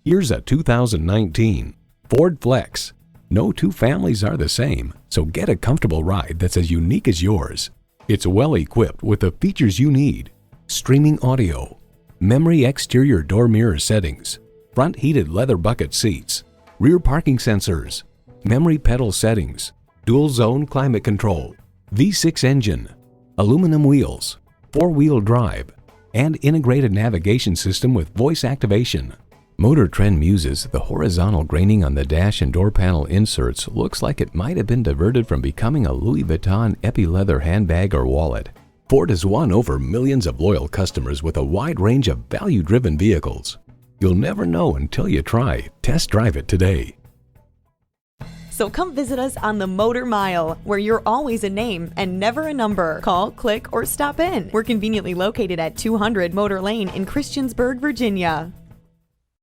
Here's a 2019 Ford Flex. No two families are the same, so get a comfortable ride that's as unique as yours. It's well equipped with the features you need: streaming audio, memory exterior door mirror settings, front heated leather bucket seats, rear parking sensors, memory pedal settings, dual zone climate control, V6 engine, aluminum wheels, 4-wheel drive, and integrated navigation system with voice activation. Motor Trend muses the horizontal graining on the dash and door panel inserts looks like it might have been diverted from becoming a Louis Vuitton epi-leather handbag or wallet. Ford has won over millions of loyal customers with a wide range of value-driven vehicles. You'll never know until you try. Test drive it today. So come visit us on the Motor Mile, where you're always a name and never a number. Call, click, or stop in. We're conveniently located at 200 Motor Lane in Christiansburg, Virginia.